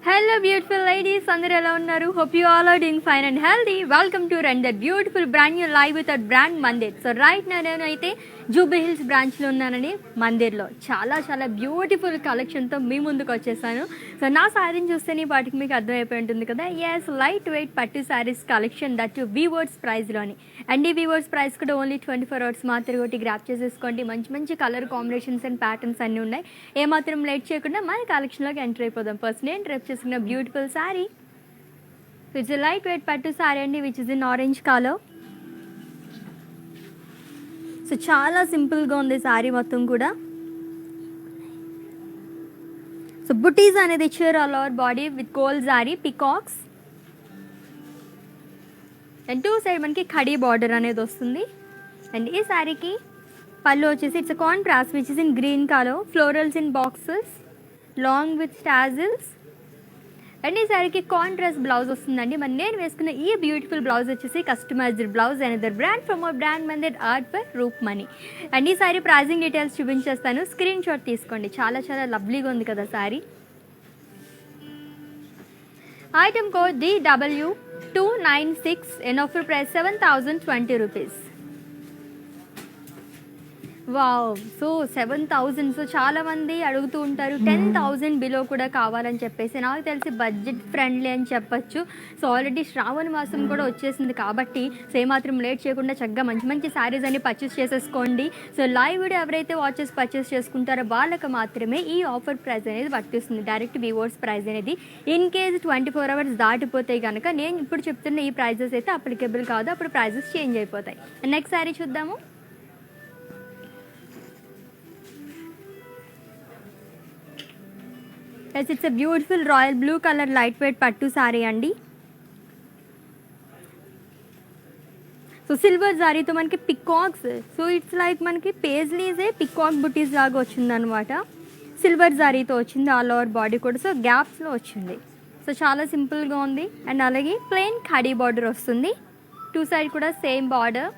Hello beautiful ladies, అందరూ ఎలా ఉన్నారు? Hope you all are doing fine and healthy. Welcome to run that beautiful brand new live with our brand Mandir. So right now నేను అయితే Jubilee hills బ్రాంచ్లో ఉన్నానండి. మందిర్లో చాలా beautiful కలెక్షన్తో మీ ముందుకు వచ్చేసాను. సో నా శారీని చూస్తేనే వాటికి మీకు అర్థమైపోయి ఉంటుంది కదా. Yes, light weight pattu saris collection that weavers ప్రైస్లోని. అండ్ ఈ వీవర్స్ ప్రైస్ కూడా ఓన్లీ 24 hours మాత్రం ఒకటి గ్రాప్ చేసేసుకోండి. మంచి కలర్ కాంబినేషన్స్ అండ్ ప్యాటర్న్స్ అన్నీ ఉన్నాయి. ఏమాత్రం లేట్ చేయకుండా మన కలెక్షన్లోకి ఎంటర్ అయిపోదాం. ఫస్ట్ నేను డ్రెప్ చేసుకున్న beautiful sari, it's light weight పట్టు శారీ అండి, which is in orange colour. So చాలా సింపుల్గా ఉంది శారీ మొత్తం కూడా. సో బుటీస్ అనేది ఇచ్చారు all over body with gold sari peacocks. And two side మనకి ఖడీ బార్డర్ అనేది వస్తుంది. అండ్ ఈ శారీకి పళ్ళు వచ్చేసి it's contrast which is in green colour, florals in boxes long with tassels. And ఈ శారీకి కాంట్రాస్ట్ బ్లౌజ్ వస్తుందండి. మరి నేను వేసుకున్న ఈ బ్యూటిఫుల్ బ్లౌజ్ వచ్చేసి customised blouse another brand from our brand Mandir art by Roop money. And ఈ శారీ ప్రైజింగ్ డీటెయిల్స్ చూపించేస్తాను, స్క్రీన్ షాట్ తీసుకోండి. చాలా లవ్లీగా ఉంది కదా sari. Item code DW296 and offer price 7020 rupees. Wow, so 7000. So చాలామంది అడుగుతూ ఉంటారు 10,000 బిలో కూడా కావాలని చెప్పేసి. నాకు తెలిసి బడ్జెట్ ఫ్రెండ్లీ అని చెప్పచ్చు. సో ఆల్రెడీ శ్రావణ మాసం కూడా వచ్చేసింది కాబట్టి సో ఏమాత్రం లేట్ చేయకుండా చక్కగా మంచి శారీస్ అన్ని పర్చేస్ చేసేసుకోండి. సో లైవ్ వీడియో ఎవరైతే వాచెస్ పర్చేస్ చేసుకుంటారో వాళ్ళకి మాత్రమే ఈ ఆఫర్ ప్రైస్ అనేది వర్తిస్తుంది. డైరెక్ట్ వ్యూవర్స్ ప్రైస్ అనేది ఇన్ కేస్ 24 hours దాటిపోతాయి కనుక నేను ఇప్పుడు చెప్తున్న ఈ ప్రైజెస్ అయితే అప్లికేబుల్ కాదు, అప్పుడు ప్రైజెస్ చేంజ్ అయిపోతాయి. నెక్స్ట్ శారీ చూద్దాము. Yes, it's a beautiful royal blue colour light weight పట్టు శారీ అండి. సో సిల్వర్ జారీతో మనకి పికాక్స్, సో ఇట్స్ లైక్ మనకి పేజ్లీసే పికాక్ బుటీస్ లాగా వచ్చిందనమాట. సిల్వర్ జారీతో వచ్చింది ఆల్ ఓవర్ బాడీ కూడా. సో గ్యాప్స్లో వచ్చింది. సో చాలా సింపుల్గా ఉంది. అండ్ అలాగే ప్లెయిన్ ఖడీ బార్డర్ వస్తుంది. టూ సైడ్ కూడా సేమ్ బార్డర్.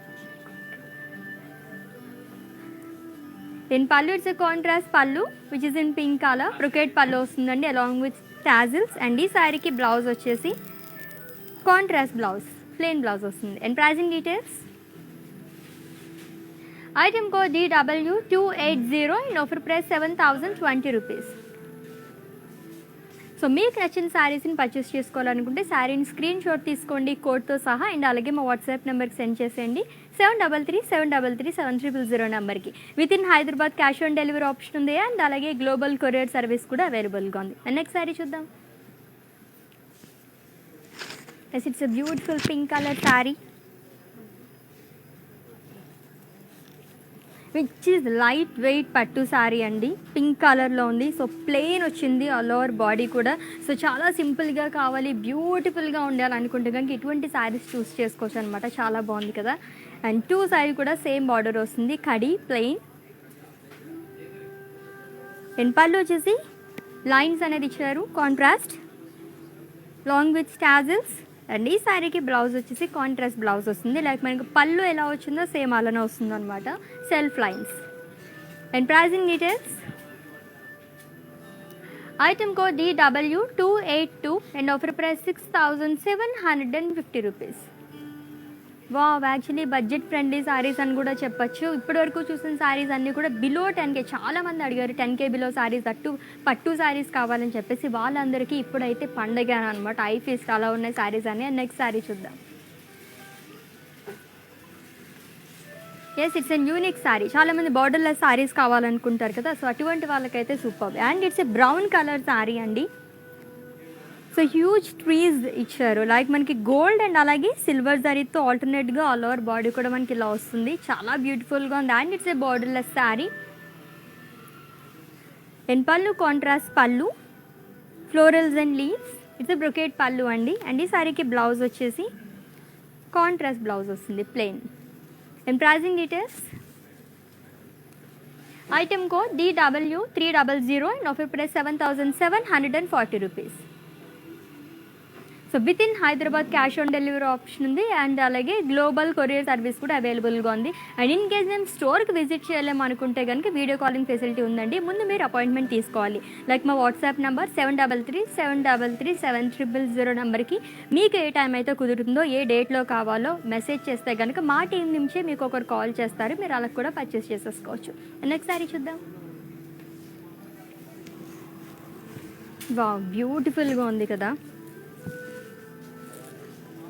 దీని పళ్ళు ఇట్స్ కాంట్రాస్ట్ పళ్ళు which is in pink colour, brocade పళ్ళు వస్తుందండి అలాంగ్ విత్ టాజిల్స్. అండ్ ఈ శారీకి బ్లౌజ్ వచ్చేసి కాంట్రాస్ట్ బ్లౌజ్, ప్లెయిన్ బ్లౌజ్ వస్తుంది. And pricing details, item code DW280 and offer price 7020 rupees. So మీకు నచ్చిన శారీస్ని పర్చేస్ చేసుకోవాలనుకుంటే శారీని స్క్రీన్ షాట్ తీసుకోండి కోడ్తో సహా. అండ్ అలాగే మా వాట్సాప్ నెంబర్కి సెండ్ చేసేయండి 7337337300 నెంబర్కి. Within Hyderabad cash on delivery option ఉంది. అండ్ అలాగే గ్లోబల్ కొరియర్ సర్వీస్ కూడా అవైలబుల్గా ఉంది. అండ్ నెక్స్ట్ శారీ చూద్దాం. Yes, it's a beautiful pink colour sari which is light weight పట్టు శారీ అండి. పింక్ కలర్లో ఉంది. సో ప్లెయిన్ వచ్చింది ఆల్ ఓవర్ బాడీ కూడా. సో చాలా సింపుల్గా కావాలి, బ్యూటిఫుల్గా ఉండాలి అనుకుంటే కనుక ఇటువంటి శారీస్ చూస్ చేసుకోవచ్చు అనమాట. చాలా బాగుంది కదా. అండ్ టూ సైడ్ కూడా సేమ్ బార్డర్ వస్తుంది, కడి ప్లెయిన్. అండ్ పళ్ళు వచ్చేసి లైన్స్ అనేది ఇచ్చారు contrast long with tassels. And ఈ శారీకి బ్లౌజ్ వచ్చేసి కాంట్రాస్ట్ బ్లౌజ్ వస్తుంది. లైక్ మనకి పళ్ళు ఎలా వచ్చిందో సేమ్ అలానే వస్తుంది అనమాట, self lines. And pricing details, item code DW282 and offer price 6750 rupees. Wow, actually budget friendly saris అని కూడా చెప్పచ్చు. ఇప్పటివరకు చూసిన శారీస్ అన్నీ కూడా బిలో 10K. చాలామంది అడిగారు 10K బిలో శారీస్, అట్టు పట్టు శారీస్ కావాలని చెప్పేసి. వాళ్ళందరికీ ఇప్పుడైతే పండగ అనమాట, ఐ ఫీస్ట్ అలా ఉన్నాయి శారీస్ అని. నెక్స్ట్ శారీ చూద్దాం. Yes, it's an unique sari. చాలామంది బార్డర్లెస్ శారీస్ కావాలనుకుంటారు కదా, సో అటువంటి వాళ్ళకైతే super. And it's a brown colour sari అండి. సో హ్యూజ్ ట్రీస్ ఇచ్చారు, లైక్ మనకి గోల్డ్ అండ్ అలాగే సిల్వర్ జరీతో ఆల్టర్నేట్గా ఆల్ ఓవర్ బాడీ కూడా మనకి ఇలా వస్తుంది. చాలా బ్యూటిఫుల్గా ఉంది. And it's a borderless sari. And పళ్ళు కాంట్రాస్ట్ పళ్ళు, florals and leaves. It's a brocade పళ్ళు అండి. అండ్ ఈ శారీకి బ్లౌజ్ వచ్చేసి కాంట్రాస్ట్ బ్లౌజ్ వస్తుంది plain. And pricing details, item code DW300 and offer price 7740 rupees. So so within Hyderabad cash on delivery option ఉంది and అలాగే global courier service కూడా అవైలబుల్గా ఉంది. అండ్ ఇన్ కేస్ మేము స్టోర్కి విజిట్ చేయలేము అనుకుంటే కనుక వీడియో కాలింగ్ ఫెసిలిటీ ఉందండి. ముందు మీరు అపాయింట్మెంట్ తీసుకోవాలి. లైక్ మా వాట్సాప్ నెంబర్ 7337337000 నెంబర్కి మీకు ఏ టైం అయితే కుదురుతుందో, ఏ డేట్లో కావాలో మెసేజ్ చేస్తే కనుక మా టీం నుంచే మీకు ఒకరు కాల్ చేస్తారు. మీరు అలా కూడా పర్చేస్ చేసేసుకోవచ్చు. నెక్స్ట్ సారీ చూద్దాం. వావ్, బ్యూటిఫుల్గా ఉంది కదా.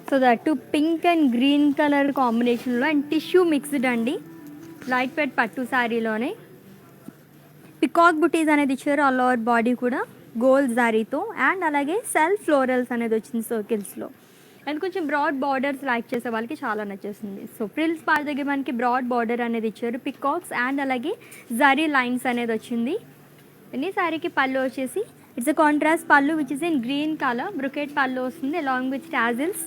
So that pink and green colour కాంబినేషన్లో అండ్ టిష్యూ మిక్స్డ్ అండి. లైట్ వెయిట్ పట్టు శారీలోనే పికాక్ బుటీస్ అనేది ఇచ్చారు. ఆల్ ఓవర్ బాడీ కూడా గోల్డ్ జారీతో అండ్ అలాగే సెల్ఫ్ ఫ్లోరల్స్ అనేది వచ్చింది సర్కిల్స్లో. అండ్ కొంచెం బ్రాడ్ బార్డర్స్ లైక్ చేసే వాళ్ళకి చాలా నచ్చేస్తుంది. సో ఫ్రిల్స్ పార్ట్ దగ్గర మనకి బ్రాడ్ బార్డర్ అనేది ఇచ్చారు, పికాక్స్ అండ్ అలాగే జరీ లైన్స్ అనేది వచ్చింది. ఈ శారీకి పళ్ళు వచ్చేసి ఇట్స్ అ కాంట్రాస్ట్ పళ్ళు which is in green colour. Brocade pallu వస్తుంది along with tassels.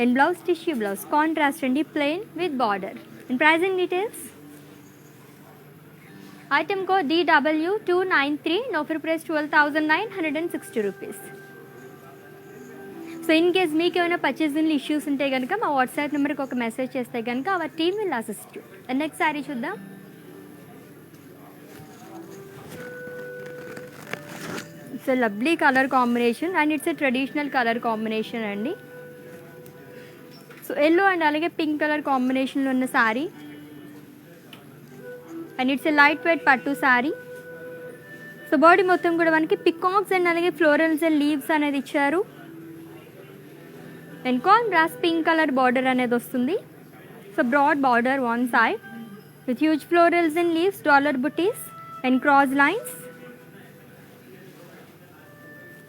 And blouse tissue blouse contrast అండి, plain with border. And pricing details, item code DW293, offer price 12,960 rupees. So in case మీకు ఏమైనా purchasing issues ఉంటే కనుక మా WhatsApp నెంబర్కి ఒక message చేస్తే కనుక our team will assist you. And next sari చూద్దాం. It's a lovely colour combination and it's a traditional colour combination అండి. సో ఎల్లో అండ్ అలాగే పింక్ కలర్ కాంబినేషన్లో ఉన్న sari and it's a light weight పట్టు శారీ. సో బాడీ మొత్తం కూడా మనకి peacocks and అలాగే ఫ్లోరల్స్ అండ్ లీవ్స్ అనేది ఇచ్చారు. And contrast pink colour border అనేది వస్తుంది. So broad border one side with huge florals and leaves, dollar buttis and cross lines.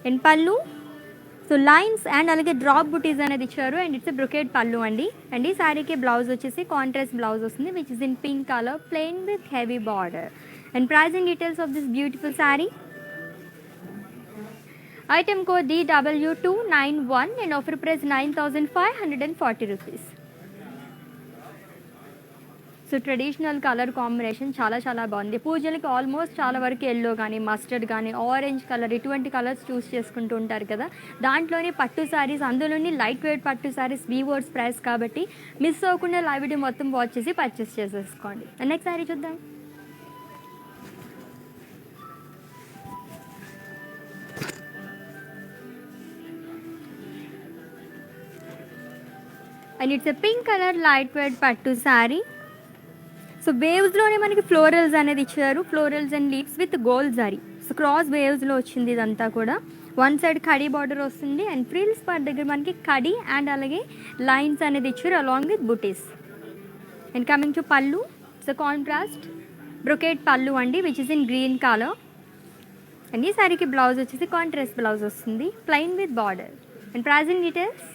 And పళ్ళు సో లైన్స్ అండ్ అలాగే డ్రాప్ బుటీస్ అనేది ఇచ్చారు. అండ్ ఇట్స్ బ్రొకెట్ పళ్ళు అండి. అండ్ ఈ శారీకి బ్లౌజ్ వచ్చేసి కాంట్రాస్ట్ బ్లౌజ్ వస్తుంది which is in pink colour, plain with heavy border. And pricing details of this beautiful sari, item code DW291 and offer price 9,540 rupees. So traditional colour combination చాలా చాలా బాగుంది. పూజలకి ఆల్మోస్ట్ చాలా వరకు ఎల్లో కానీ mustard కానీ orange colour ఇటువంటి colours చూస్ చేసుకుంటూ ఉంటారు కదా. దాంట్లోని పట్టు శారీస్, అందులోని light weight pattu saris weavers price కాబట్టి మిస్ అవ్వకుండా లైవ్ వీడియో మొత్తం వాచ్ చేసి పర్చేస్ చేసేసుకోండి. నెక్స్ట్ శారీ చూద్దాం. And it's a pink colour light weight పట్టు శారీ. సో వేవ్స్లోనే మనకి ఫ్లోరల్స్ అనేది ఇచ్చారు, florals and leaves with gold zari. So cross వేవ్స్లో వచ్చింది ఇదంతా కూడా. వన్ సైడ్ కడీ బార్డర్ వస్తుంది అండ్ ఫ్రిల్స్ పార్ట్ దగ్గర మనకి కడీ అండ్ అలాగే లైన్స్ అనేది ఇచ్చారు along with butis. And coming to పళ్ళు, సో కాంట్రాస్ట్ బ్రొకెట్ పళ్ళు అండి which is in green colour. And ఈ శారీకి బ్లౌజ్ వచ్చేసి కాంట్రాస్ట్ బ్లౌజ్ వస్తుంది, plain with border. And pricing details,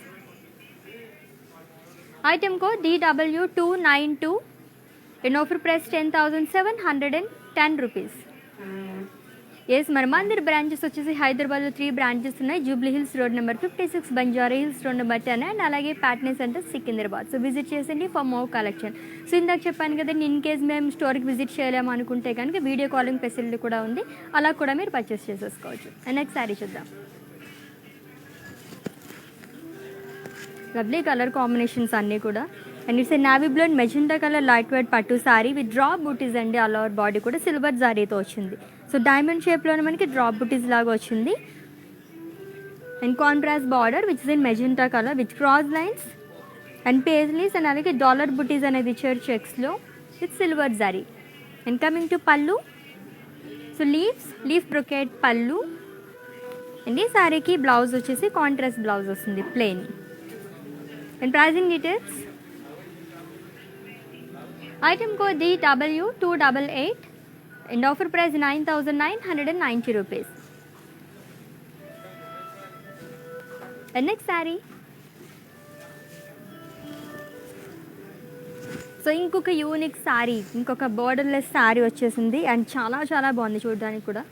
item code DW292 and offer price 10,710 rupees. Yes, మన Mandir branches వచ్చేసి హైదరాబాద్లో 3 బ్రాంచెస్ ఉన్నాయి. Jubilee Hills road number 56, Banjara Hills road number 10 and అలాగే Patny centre Secunderabad. So visit చేసండి ఫర్ మోర్ కలెక్షన్. సో ఇందాక చెప్పాను కదండి, ఇన్ కేస్ మేము స్టోర్కి విజిట్ చేయలేము అనుకుంటే కనుక వీడియో కాలింగ్ ఫెసిలిటీ కూడా ఉంది, అలా కూడా మీరు పర్చేస్ చేసేసుకోవచ్చు. నెక్స్ట్ శారీ చూద్దాం. లవ్లీ కలర్ కాంబినేషన్స్ అన్నీ కూడా. And it's A navy blue and magenta colour light weight పట్టు శారీ విత్ డ్రాప్ బుటీస్ అండి. ఆల్ ఓవర్ బాడీ కూడా సిల్వర్ జారీతో వచ్చింది. సో డైమండ్ షేప్లోనే మనకి డ్రాప్ బుటీస్ లాగా వచ్చింది. And contrast border which is in magenta colour with cross lines and paisleys and అలాగే dollar బుటీస్ అనేది ఇచ్చారు చెక్స్లో విత్ సిల్వర్ జారీ. అండ్ కమింగ్ టు పళ్ళు, సో లీఫ్ బ్రొకెట్ పళ్ళు. అండ్ ఈ శారీకి బ్లౌజ్ వచ్చేసి కాంట్రాస్ట్ బ్లౌజ్ వస్తుంది, plain. And pricing details, item code DW288 and offer price 9,990 rupees. And next sari, so ఇంకొక యూనిక్ శారీ, ఇంకొక బోర్డర్లెస్ శారీ వచ్చేసింది అండ్ చాలా చాలా బాగుంది చూడడానికి కూడా.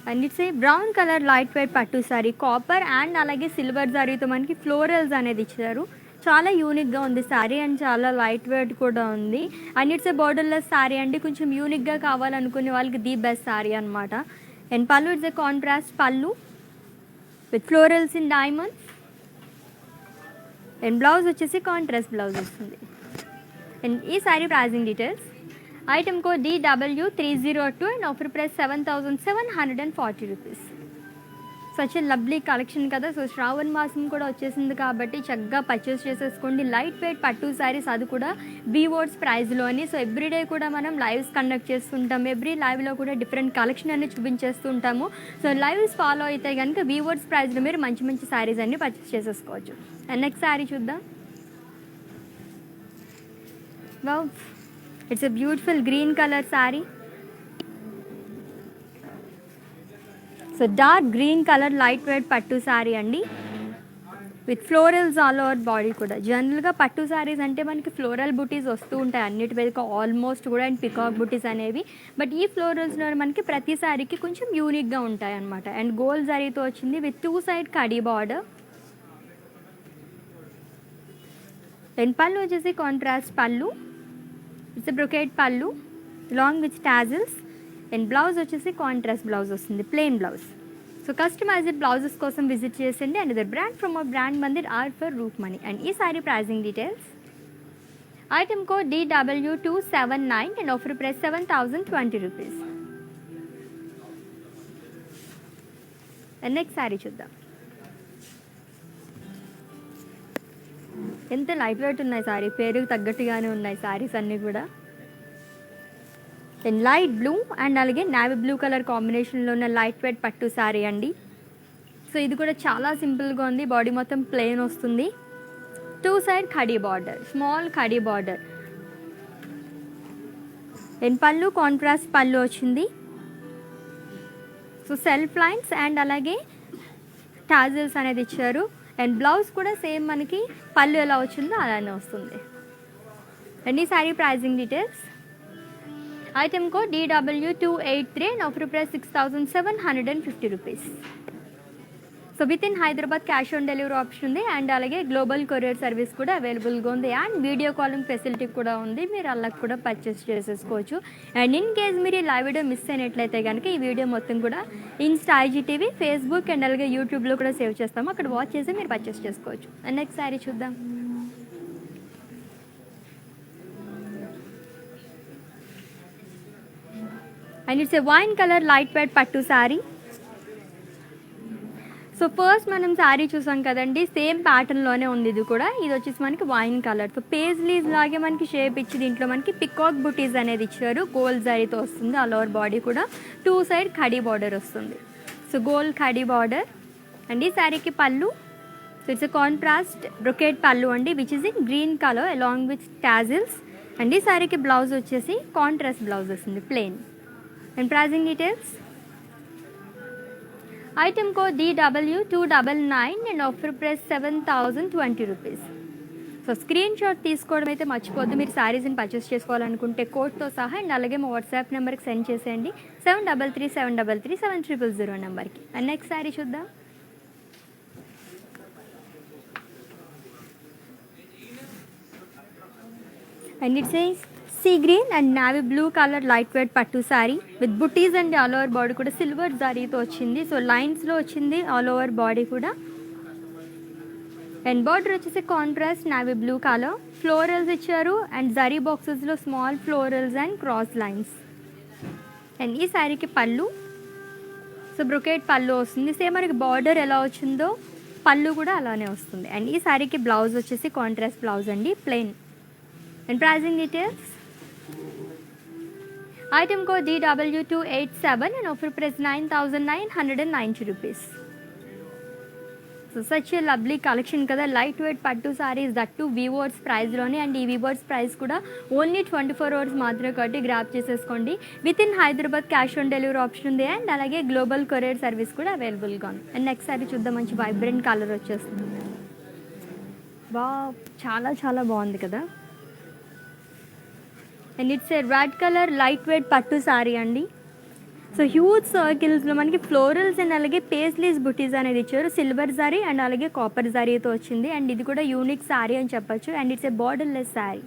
And it's A brown colour light weight పట్టు శారీ, కాపర్ అండ్ అలాగే సిల్వర్ శారీతో మనకి ఫ్లోరల్స్ అనేది ఇచ్చారు. చాలా యూనిక్గా ఉంది శారీ అండ్ చాలా లైట్ వెయిట్ కూడా ఉంది. And it's A borderless sari అండి, కొంచెం యూనిక్గా కావాలనుకునే వాళ్ళకి ది బెస్ట్ శారీ అనమాట. అండ్ పళ్ళు ఇట్స్ ఏ కాంట్రాస్ట్ పళ్ళు with florals in diamonds. And blouse వచ్చేసి కాంట్రాస్ట్ బ్లౌజ్ వస్తుంది. అండ్ ఈ sorry pricing details. Item code DW302 and offer price 7740 rupees. Such a lovely collection కదా. సో శ్రావణ మాసం కూడా వచ్చేసింది కాబట్టి చక్కగా పర్చేస్ చేసేసుకోండి. లైట్ వెయిట్ పట్టు శారీస్, అది కూడా వీవర్స్ ప్రైస్లోని. సో ఎవ్రీడే కూడా మనం లైవ్స్ కండక్ట్ చేస్తుంటాం. ఎవ్రీ లైవ్లో కూడా డిఫరెంట్ కలెక్షన్ అనేది చూపించేస్తూ ఉంటాము. సో లైవ్స్ ఫాలో అయితే కనుక వీవర్స్ ప్రైస్లో మీరు మంచి మంచి శారీస్ అన్ని పర్చేస్ చేసేసుకోవచ్చు. అండ్ నెక్స్ట్ శారీ చూద్దాం. Wow, it's a beautiful green colour sari. So dark green colour light weight పట్టు శారీ అండి, with florals all over body కూడా. జనరల్గా పట్టు శారీస్ అంటే మనకి ఫ్లోరల్ బుటీస్ వస్తూ ఉంటాయి అన్నిటి మీద ఆల్మోస్ట్ కూడా, అండ్ పికాక్ బుటీస్ అనేవి. బట్ ఈ ఫ్లోరల్స్లో మనకి ప్రతి శారీకి కొంచెం యూనిక్గా ఉంటాయి అనమాట. అండ్ గోల్డ్ జరీతో వచ్చింది విత్ 2 సైడ్ కడీ బార్డర్. అండ్ పళ్ళు వచ్చేసి contrast pallu, it's brocade pallu long with tassels. And blouse వచ్చేసి కాంట్రాస్ట్ బ్లౌజ్ వస్తుంది, plain blouse. So customised blouses కోసం విజిట్ చేసండి. And other brand from our brand Mandir are for Roop money. And ఈ sorry pricing details. Item code DW279 and offer price 7020 rupees. And next sari చూద్దాం. ఎంత light weight ఉన్నాయి sorry, పేరుకు తగ్గట్టుగానే ఉన్నాయి సారీస్ అన్నీ కూడా. అండ్ లైట్ బ్లూ అండ్ అలాగే నావీ బ్లూ కలర్ కాంబినేషన్లో ఉన్న లైట్ వెయిట్ పట్టు శారీ అండి. సో ఇది కూడా చాలా సింపుల్గా ఉంది. బాడీ మొత్తం ప్లెయిన్ వస్తుంది. 2 సైడ్ ఖడీ border, small khadi border. And పళ్ళు కాంట్రాస్ట్ పళ్ళు వచ్చింది. సో సెల్ఫ్ లైన్స్ అండ్ అలాగే టాజిల్స్ అనేది ఇచ్చారు. అండ్ బ్లౌజ్ కూడా సేమ్ మనకి పళ్ళు ఎలా వచ్చిందో అలానే వస్తుంది. అండ్ ఈ sari pricing details. Item code DW283 and offer price 6750 rupees. So within Hyderabad cash on delivery option ఉంది. అండ్ అలాగే గ్లోబల్ కొరియర్ సర్వీస్ కూడా అవైలబుల్గా ఉంది. అండ్ వీడియో కాలింగ్ ఫెసిలిటీ కూడా ఉంది, మీరు అలా కూడా పర్చేస్ చేసేసుకోవచ్చు. అండ్ ఇన్ కేస్ మీరు ఈ లైవ్ వీడియో మిస్ అయినట్లయితే కనుక ఈ వీడియో మొత్తం కూడా ఇన్స్టా, IGTV, ఫేస్బుక్ అండ్ అలాగే యూట్యూబ్లో కూడా సేవ్ చేస్తాము. అక్కడ వాచ్ చేసి మీరు పర్చేస్ చేసుకోవచ్చు. అండ్ నెక్స్ట్ శారీ చూద్దాం. And it's a wine colour light weight పట్టు శారీ. సో ఫస్ట్ మనం శారీ చూసాం కదండి, సేమ్ ప్యాటర్న్లోనే ఉంది ఇది కూడా. ఇది వచ్చేసి మనకి వైన్ కలర్. సో పేజ్లీస్ లాగే మనకి షేప్ ఇచ్చి దీంట్లో మనకి పికాక్ బుటీస్ అనేది ఇచ్చారు. గోల్డ్ జరీతో వస్తుంది. ఆల్ ఓవర్ బాడీ కూడా 2 సైడ్ ఖడీ బార్డర్ వస్తుంది. సో గోల్డ్ ఖడీ బార్డర్. అండ్ ఈ శారీకి పళ్ళు. So it's a contrast brocade పళ్ళు అండి, which is in green colour along with tassels. And ఈ శారీకి బ్లౌజ్ వచ్చేసి కాంట్రాస్ట్ బ్లౌజ్ వస్తుంది, plain. And pricing details. Item code DW299 and offer price 7020 rupees. So screenshot తీసుకోవడం అయితే మర్చిపోద్దు. మీరు శారీస్ని పర్చేస్ చేసుకోవాలనుకుంటే కోడ్తో సహా. అండ్ అలాగే మా వాట్సాప్ నెంబర్కి సెండ్ చేసేయండి 7337337300 నెంబర్కి. అండ్ నెక్స్ట్ శారీ చూద్దాం. And it's sea green and navy blue colour light weight పట్టు sari with butis and all over body కూడా సిల్వర్ జరీతో వచ్చింది. సో లైన్స్లో వచ్చింది ఆల్ ఓవర్ బాడీ కూడా. అండ్ బార్డర్ వచ్చేసి contrast navy blue colour. Florals ఇచ్చారు అండ్ జరీ బాక్సెస్లో small florals and cross lines. And ఈ శారీకి పళ్ళు. సో బ్రొకేట్ పళ్ళు వస్తుంది. సేమ్ మనకి బార్డర్ ఎలా వచ్చిందో పళ్ళు కూడా అలానే వస్తుంది. అండ్ ఈ శారీకి బ్లౌజ్ వచ్చేసి కాంట్రాస్ట్ బ్లౌజ్ అండి, plain. And pricing details. Item code DW287 and offer price 9990 rupees. So such a lovely collection కదా, లైట్ వెయిట్ పట్టు సారీస్, దట్టు వీవర్స్ ప్రైస్లోనే. అండ్ ఈ వీవర్స్ ప్రైస్ కూడా ఓన్లీ 24 అవర్స్ మాత్రమే కాబట్టి గ్రాప్ చేసేసుకోండి. Within Hyderabad cash on delivery option ఉంది. And అలాగే గ్లోబల్ కొరియర్ సర్వీస్ కూడా అవైలబుల్గా ఉంది. అండ్ నెక్స్ట్ సారీ చూద్దాం. మంచి వైబ్రెంట్ కలర్ వచ్చేస్తుంది. చాలా చాలా బాగుంది కదా. And it's A red colour light weight పట్టు సారీ అండి. సో హ్యూజ్ సర్కిల్స్లో మనకి ఫ్లోరల్స్ అండ్ అలాగే పేస్లీస్ బుటీస్ అనేది ఇచ్చారు. సిల్వర్ సారీ అండ్ అలాగే కాపర్ సారీతో వచ్చింది. అండ్ ఇది కూడా యూనిక్ సారీ అని చెప్పొచ్చు. And it's a borderless sorry.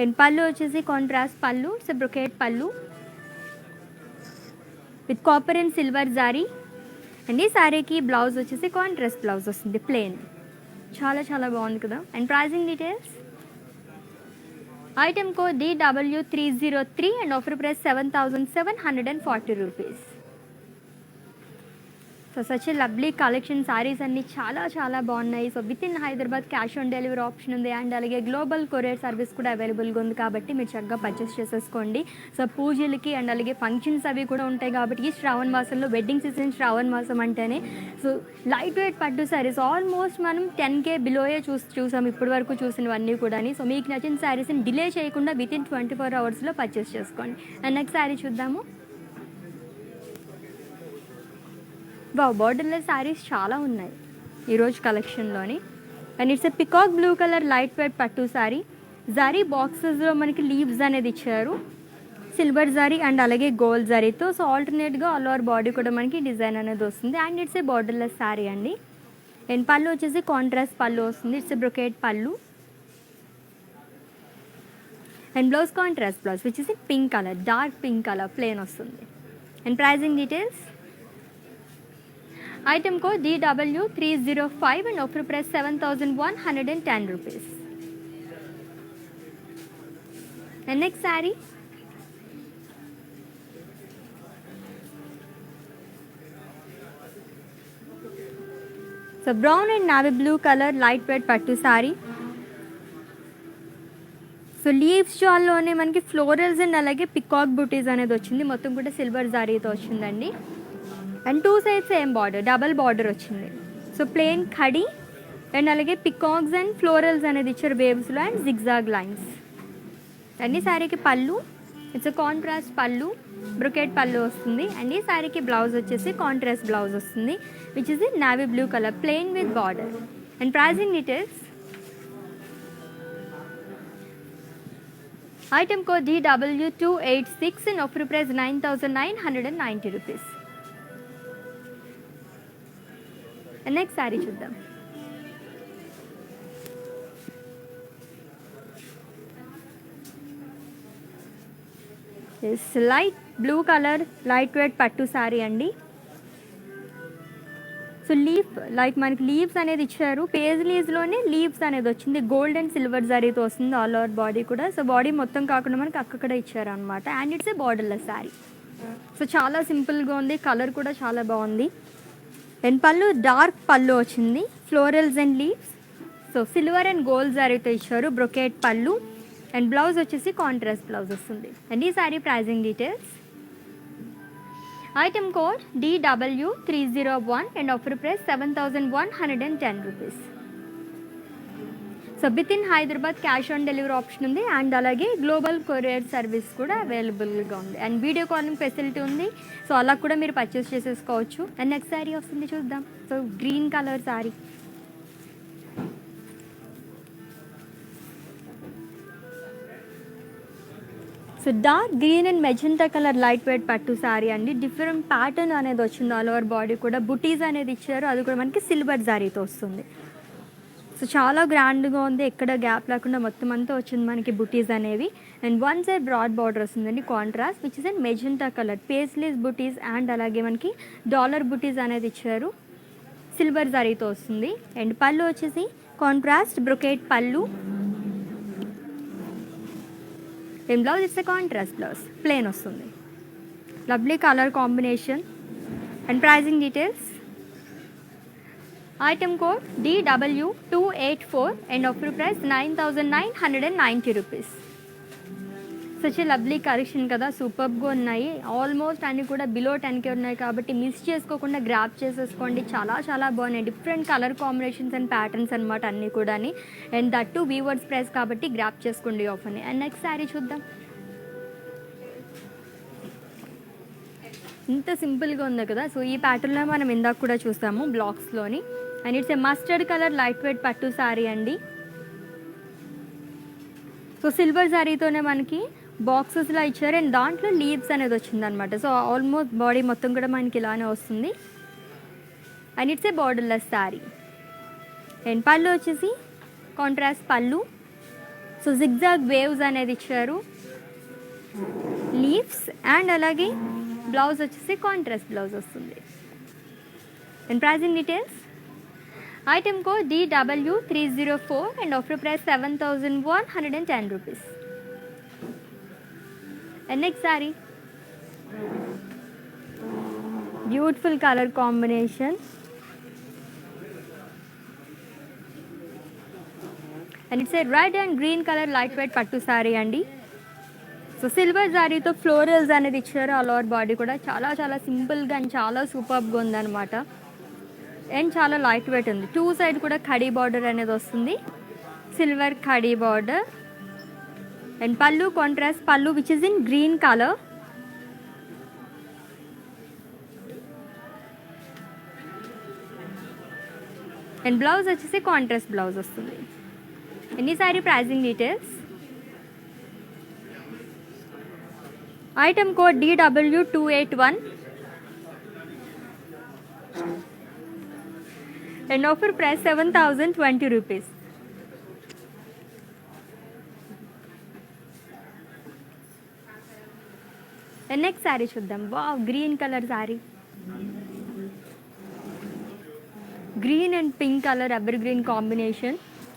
And పళ్ళు వచ్చేసి కాంట్రాస్ట్ పళ్ళు, ఇట్స్ బ్రొకేట్ పళ్ళు విత్ కాపర్ అండ్ సిల్వర్ జారీ. అండ్ ఈ శారీకి బ్లౌజ్ వచ్చేసి కాంట్రాస్ట్ బ్లౌజ్ వస్తుంది ప్లెయిన్. చాలా చాలా బాగుంది కదా. And pricing details, item code DW303 and offer price 7740 rupees. So such lovely collection, saris అన్నీ చాలా చాలా బాగున్నాయి. So within Hyderabad cash on delivery option ఉంది అండ్ అలాగే గ్లోబల్ కొరియర్ సర్వీస్ కూడా అవైలబుల్గా ఉంది కాబట్టి మీరు చక్కగా పర్చేస్ చేసేసుకోండి. సో పూజలకి అండ్ అలాగే ఫంక్షన్స్ అవి కూడా ఉంటాయి కాబట్టి ఈ శ్రావణ మాసంలో, వెడ్డింగ్ సీజన్ శ్రావణ మాసం అంటేనే సో లైట్ వెయిట్ పట్టు సారీస్ ఆల్మోస్ట్ మనం 10K బిలోయే చూసాం ఇప్పటి వరకు చూసినవన్నీ కూడా. సో మీకు నచ్చిన శారీస్ని డిలే చేయకుండా విత్ ఇన్ 24 అవర్స్లో పర్చేస్ చేసుకోండి. అండ్ నెక్స్ట్ శారీ చూద్దాము. బార్డర్లెస్ శారీస్ చాలా ఉన్నాయి ఈరోజు కలెక్షన్లోని. And it's a peacock blue colour light weight పట్టు శారీ. జరీ బాక్సెస్లో మనకి లీవ్స్ అనేది ఇచ్చారు, సిల్వర్ జరీ అండ్ అలాగే గోల్డ్ జరీతో. సో ఆల్టర్నేట్గా ఆల్ ఓవర్ బాడీ కూడా మనకి డిజైన్ అనేది వస్తుంది. And it's a borderless sari అండి. అండ్ పళ్ళు వచ్చేసి కాంట్రాస్ట్ పళ్ళు వస్తుంది. ఇట్స్ ఎ బ్రొకేట్ పళ్ళు and blouse contrast blouse which is pink colour, dark pink colour plain వస్తుంది. And pricing details, item code DW305 and offer price 7110 rupees. And next sari, so brown and navy blue colour light weight పట్టు sari. So leaves జాల్లోనే మనకి florals and అలాగే peacock బూటీస్ అనేది వచ్చింది. మొత్తం కూడా silver జారీతో వచ్చిందండి. And two sides same border, double border వచ్చింది. So plain khadi and అలాగే పికాక్స్ అండ్ ఫ్లోరల్స్ అనేది ఇచ్చారు వేవ్స్లో అండ్ జిగ్జాగ్ లైన్స్. అండ్ ఈ శారీకి పళ్ళు, ఇట్స్ కాంట్రాస్ట్ పళ్ళు, బ్రొకెట్ పళ్ళు వస్తుంది. అండ్ ఈ శారీకి బ్లౌజ్ వచ్చేసి కాంట్రాస్ట్ బ్లౌజ్ వస్తుంది which is in navy blue colour plain with border. And pricing details, item code DW286 and offer price 9990 rupees. Next sari చూద్దాం. Light blue colour light weight పట్టు శారీ అండి. So leaf like మనకి leaves అనేది ఇచ్చారు, page లీవ్స్లోనే leaves అనేది వచ్చింది. Gold and silver జరీతో వస్తుంది ఆల్ ఓవర్ బాడీ కూడా. సో బాడీ మొత్తం కాకుండా మనకి అక్కడ ఇచ్చారు అనమాట. And it's a borderless sari. So చాలా సింపుల్గా ఉంది, కలర్ కూడా చాలా బాగుంది. అండ్ పళ్ళు డార్క్ పళ్ళు వచ్చింది, florals and leaves. So silver and gold జరీతో ఇచ్చారు, బ్రొకేట్ పళ్ళు అండ్ బ్లౌజ్ వచ్చేసి కాంట్రాస్ట్ బ్లౌజ్ వస్తుంది. అండ్ ఈ sari pricing details, item code DW301 and offer price 7110 rupees. So within Hyderabad cash on delivery option ఉంది అండ్ అలాగే గ్లోబల్ కొరియర్ సర్వీస్ కూడా అవైలబుల్గా ఉంది. అండ్ వీడియో కాలింగ్ ఫెసిలిటీ ఉంది. సో అలా కూడా మీరు పర్చేస్ చేసేసుకోవచ్చు. అండ్ నెక్స్ట్ శారీ వస్తుంది చూద్దాం. So green colour sari, so dark green and magenta colour light weight పట్టు శారీ అండి. డిఫరెంట్ ప్యాటర్న్ అనేది వచ్చింది ఆల్ ఓవర్ బాడీ కూడా. బుటీస్ అనేది ఇచ్చారు, అది కూడా మనకి సిల్వర్ జారీతో వస్తుంది. సో చాలా గ్రాండ్గా ఉంది, ఎక్కడ గ్యాప్ లేకుండా మొత్తం అంతా వచ్చింది మనకి బుటీస్ అనేవి. And one side broad border వస్తుందండి contrast which is and magenta colour paisleys బుటీస్ అండ్ అలాగే మనకి డాలర్ బుటీస్ అనేది ఇచ్చారు, సిల్వర్ జరీతో వస్తుంది. అండ్ పళ్ళు వచ్చేసి కాంట్రాస్ట్ బ్రొకేట్ పళ్ళు and blouse it's contrast blouse plain వస్తుంది. Lovely colour combination. And pricing details, item code DW284 and offer price 9990 rupees. Such a lovely collection కదా, సూపర్గా ఉన్నాయి. ఆల్మోస్ట్ అన్నీ కూడా బిలో 10K ఉన్నాయి కాబట్టి మిస్ చేసుకోకుండా గ్రాప్ చేసేసుకోండి. చాలా చాలా బాగున్నాయి, different colour combinations and patterns అనమాట అన్నీ కూడా. And that to weavers price కాబట్టి గ్రాప్ చేసుకోండి ఆఫర్ని. అండ్ నెక్స్ట్ శారీ చూద్దాం. ఇంత సింపుల్గా ఉంది కదా. సో ఈ ప్యాటర్న్లో మనం ఇందాక కూడా చూసాము బ్లాక్స్లోని. And it's a mustard colour light weight పట్టు శారీ అండి. సో సిల్వర్ శారీతోనే మనకి బాక్సెస్లా ఇచ్చారు అండ్ దాంట్లో లీవ్స్ అనేది వచ్చిందనమాట. సో ఆల్మోస్ట్ బాడీ మొత్తం కూడా మనకి ఇలానే వస్తుంది. And it's a borderless sari. And పళ్ళు వచ్చేసి కాంట్రాస్ట్ పళ్ళు. సో జిగ్జాగ్ వేవ్స్ అనేది ఇచ్చారు, లీవ్స్ అండ్ అలాగే బ్లౌజ్ వచ్చేసి కాంట్రాస్ట్ బ్లౌజ్ వస్తుంది. And pricing details. Item code DW304 and offer price 7,110 rupees. And next saree, beautiful color combination, and it's a red and green color lightweight pattu saree andi. So silver జారీతో florals అనేది ఇచ్చారు. All over body కూడా చాలా చాలా సింపుల్గా and చాలా సూపర్గా ఉందన్నమాట. అండ్ చాలా లైట్ వెయిట్ ఉంది. టూ సైడ్ కూడా ఖడీ బార్డర్ అనేది వస్తుంది, సిల్వర్ ఖడీ బార్డర్. అండ్ పళ్ళు కాంట్రాస్ట్ పళ్ళు which is in green colour. And blouse వచ్చేసి కాంట్రాస్ట్ బ్లౌజ్ వస్తుంది. ఎన్ని sari pricing details. Item code DW281 and offer price 7,020 rupees. And next saree chuddam. Wow, green color saree. Green and pink color evergreen combination,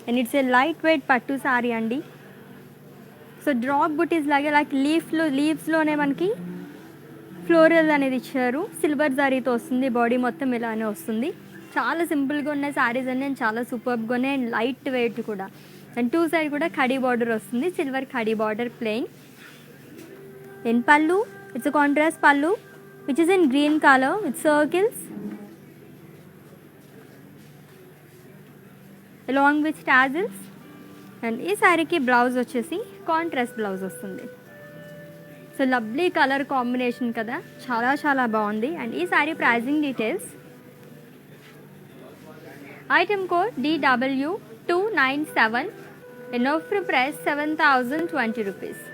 and it's a lightweight pattu saree andi. So drop బుటీస్ లాగే like లీవ్స్లోనే మనకి floral అనేది ఇచ్చారు. Silver జారీతో వస్తుంది, body మొత్తం ఇలానే వస్తుంది. చాలా సింపుల్గా ఉన్నాయి శారీస్ అన్నీ, చాలా సూపర్గా ఉన్నాయి అండ్ లైట్ వెయిట్ కూడా. అండ్ టూ సైడ్ కూడా ఖడీ బార్డర్ వస్తుంది, సిల్వర్ ఖడీ బార్డర్ ప్లెయిన్. అండ్ పళ్ళు ఇట్స్ కాంట్రాస్ట్ పళ్ళు which is in green colour with circles along with tassels. And ఈ శారీకి బ్లౌజ్ వచ్చేసి కాంట్రాస్ట్ బ్లౌజ్ వస్తుంది. సో లవ్లీ కలర్ కాంబినేషన్ కదా, చాలా చాలా బాగుంది. అండ్ ఈ sari pricing details. Item code DW297 and offer price 7,020 rupees.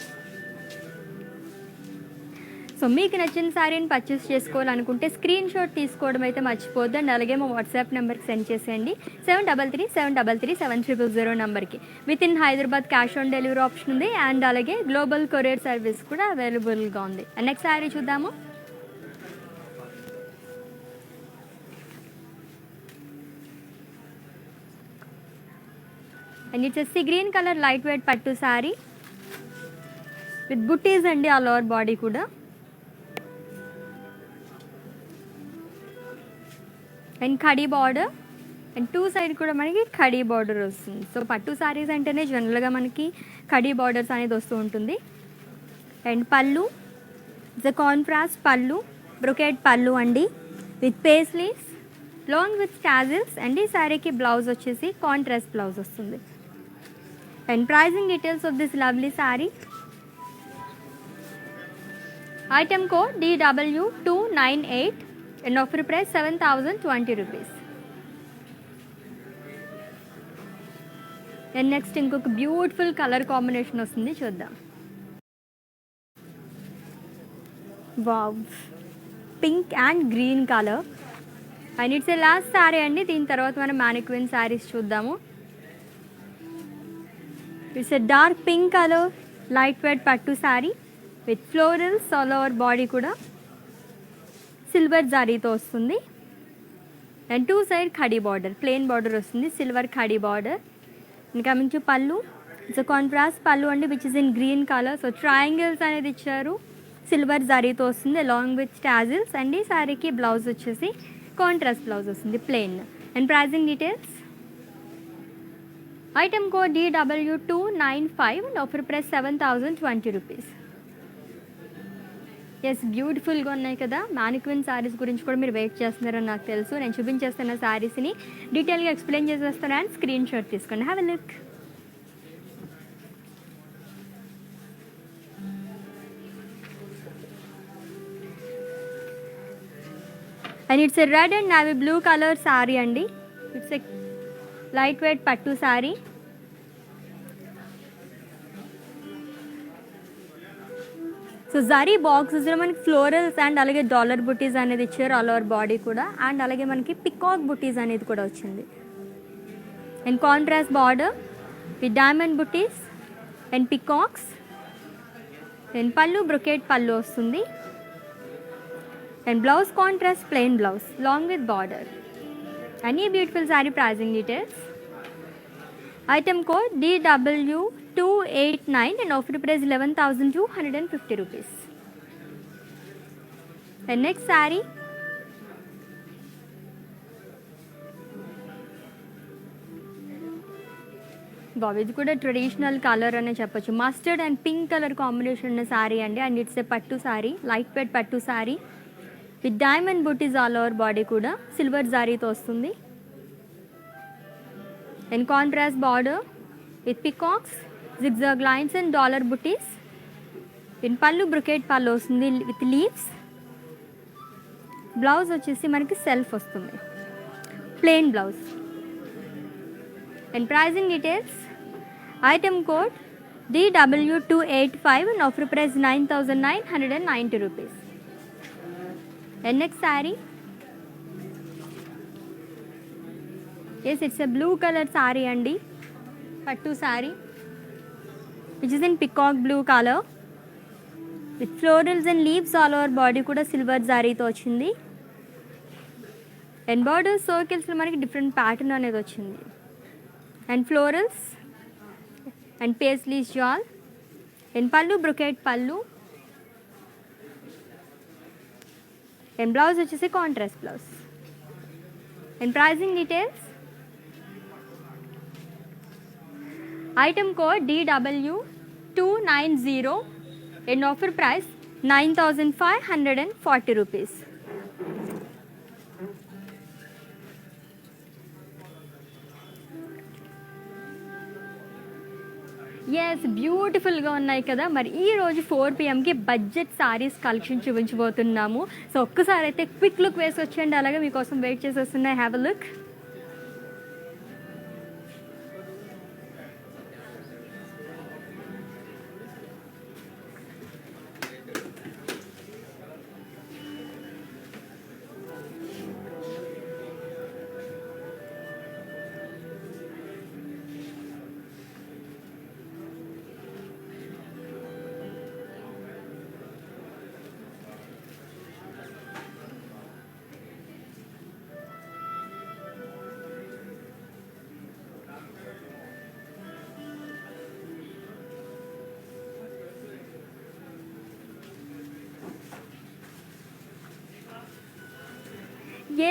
So మీకు నచ్చిన శారీని పర్చేస్ చేసుకోవాలనుకుంటే స్క్రీన్ షాట్ తీసుకోవడం అయితే మర్చిపోద్దు. అండ్ అలాగే మా వాట్సాప్ నెంబర్కి సెండ్ చేసేయండి 7337337000 నెంబర్కి. Within Hyderabad cash on delivery option ఉంది అండ్ అలాగే గ్లోబల్ కొరియర్ సర్వీస్ కూడా అవైలబుల్గా ఉంది. అండ్ నెక్స్ట్ శారీ చూద్దాము. And it's green colour light weight పట్టు శారీ విత్ బుట్టీస్ అండి ఆల్ ఓవర్ బాడీ కూడా. And khadi border and two side కూడా మనకి ఖడీ బార్డర్ వస్తుంది. సో పట్టు శారీస్ అంటేనే జనరల్గా మనకి ఖడీ బార్డర్స్ అనేది వస్తూ ఉంటుంది. అండ్ పళ్ళు ఇట్స్ కాంట్రాస్ట్ పళ్ళు, బ్రొకెట్ పళ్ళు అండి with paisleys long with tassels. And ఈ శారీకి బ్లౌజ్ వచ్చేసి కాంట్రాస్ట్ బ్లౌజ్ వస్తుంది. And pricing details of this lovely sari. Item code DW298 and offer price 7,020 rupees. And next ఇంకొక బ్యూటిఫుల్ కలర్ కాంబినేషన్ వస్తుంది, చూద్దాం. Wow, pink and green colour. And it's a last sari అండి. దీని తర్వాత మనం మ్యానిక్విన్ శారీస్ చూద్దాము. It's a dark pink colour light weight పట్టు sari with florals all over body కూడా సిల్వర్ జారీతో వస్తుంది. అండ్ టూ సైడ్ ఖడీ బార్డర్ ప్లెయిన్ బార్డర్ వస్తుంది, సిల్వర్ ఖడీ బార్డర్. ఇంకా మించి పళ్ళు ఇట్స్ కాంట్రాస్ట్ పళ్ళు అండి which is in green colour. So triangles అనేది ఇచ్చారు, సిల్వర్ జారీతో వస్తుంది అలాంగ్ విత్ టాజిల్స్. అండ్ ఈ శారీకి బ్లౌజ్ వచ్చేసి కాంట్రాస్ట్ బ్లౌజ్ వస్తుంది plain. And pricing details. Item code DW295 and offer price 7,020 rupees. Yes, బ్యూటిఫుల్గా ఉన్నాయి కదా. మ్యానిక్విన్ శారీస్ గురించి కూడా మీరు వెయిట్ చేస్తున్నారని నాకు తెలుసు. నేను చూపించేస్తున్న శారీస్ని డీటెయిల్గా ఎక్స్ప్లెయిన్ చేసేస్తాను అండ్ స్క్రీన్ షాట్ తీసుకోండి. Have a look. And it's a red and navy blue colour sari అండి. ఇట్స్ ఎ లైట్ వెయిట్ పట్టు శారీ. సో జరీ బాక్సెస్లో మనకి ఫ్లోరల్స్ అండ్ అలాగే డాలర్ బుటీస్ అనేది ఇచ్చారు ఆల్ ఓవర్ బాడీ కూడా. అండ్ అలాగే మనకి పికాక్ బుటీస్ అనేది కూడా వచ్చింది. And contrast border with diamond buttis and peacocks. And పళ్ళు బ్రొకెట్ పళ్ళు వస్తుంది. And blouse contrast plain blouse long with border. Any beautiful saree pricing details. Item code DW289 and offer price 11,250 rupees. The next saree. బాబు ఇది కూడా traditional colour అనే చెప్పొచ్చు. Mustard and pink colour combination ఉన్న శారీ అండి. And it's ఏ పట్టు sari, light weight పట్టు sari with diamond buttis all over body కూడా silver జారీతో వస్తుంది. And contrast border with peacocks, zigzag lines and dollar buttis. In పళ్ళు బ్రొకేట్ పళ్ళు వస్తుంది విత్ లీవ్స్. బ్లౌజ్ వచ్చేసి మనకి సెల్ఫ్ వస్తుంది, plain blouse. And pricing details. Item code DW285 and offer price 9,990 rupees. And next saree. Yes, it's a blue color saree andi. Pattu saree which is in peacock blue color with florals and leaves all over body kuda silver zari tho vachindi. And border circles lo manaki different pattern anedi vachindi. And florals and paisley shawl. And pallu brocade pallu. And blouse which is a contrast blouse. And pricing details. Item code DW290 and offer price 9,540 rupees. Yes బ్యూటిఫుల్గా ఉన్నాయి కదా. మరి ఈరోజు 4 PM budget saris collection చూపించబోతున్నాము. So ఒక్కసారి అయితే quick look వేసి వచ్చేయండి, అలాగే మీకోసం వెయిట్ చేసి వస్తున్నాయి. Have a look.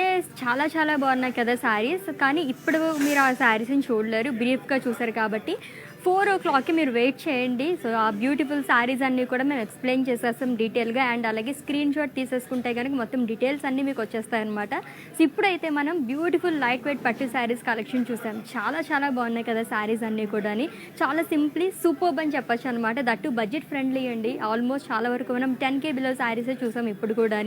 ఎస్ చాలా చాలా బాగున్నాయి కదా శారీస్. కానీ ఇప్పుడు మీరు ఆ శారీస్ని చూడలేరు, బ్రీఫ్గా చూసారు కాబట్టి 4 o'clockకి మీరు వెయిట్ చేయండి. సో ఆ బ్యూటిఫుల్ శారీస్ అన్నీ కూడా మేము ఎక్స్ప్లెయిన్ చేసేస్తాం డీటెయిల్గా. అండ్ అలాగే స్క్రీన్ షాట్ తీసేసుకుంటే కనుక మొత్తం డీటెయిల్స్ అన్నీ మీకు వచ్చేస్తాయి అనమాట. సో ఇప్పుడైతే మనం beautiful light weight pattu saris collection చూసాం. చాలా చాలా బాగున్నాయి కదా శారీస్ అన్నీ కూడా. చాలా సింప్లీ సూపర్బ్ అని చెప్పొచ్చు అనమాట. దట్టు బడ్జెట్ ఫ్రెండ్లీ అండి. ఆల్మోస్ట్ చాలా వరకు మనం 10K బిలో శారీసే చూసాం ఇప్పుడు కూడా.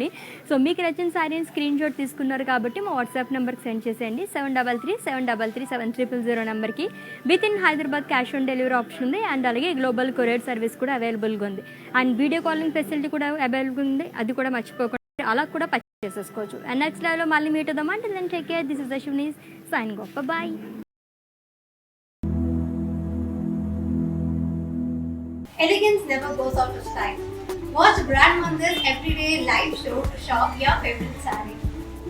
సో మీకు నచ్చిన శారీని స్క్రీన్ షాట్ తీసుకున్నారు కాబట్టి మా వాట్సాప్ నెంబర్కి సెండ్ చేసేయండి. 7337337300 నెంబర్కి. Within Hyderabad cash on delivery option ఉంది. అండ్ అలాగే గ్లోబల్ కొరియర్ సర్వీస్ కూడా అవైలబుల్గా ఉంది. అండ్ వీడియో కాలింగ్ ఫెసిలిటీ కూడా అవైలబుల్ ఉంది, అది కూడా మర్చిపోకుండా అలా కూడా పర్చేస్ చేసేసుకోవచ్చు. అండ్ నెక్స్ట్ లైవ్లో మళ్ళీ మీట్ అవుదాం. అంటే then take care. This is Ashwini signing off. Bye. Elegance never goes out of style. Watch Brand Mandir's everyday live show to shop your favorite saree.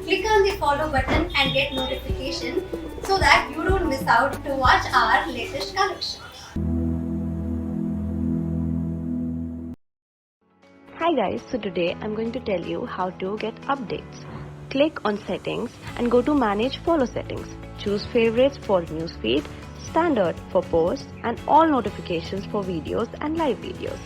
Click on the follow button and get notification so that you don't miss out to watch our latest collection. Hi guys, so today I'm going to tell you how to get updates. Click on settings and go to manage follow settings. Choose favorites for newsfeed, standard for posts and all notifications for videos and live videos.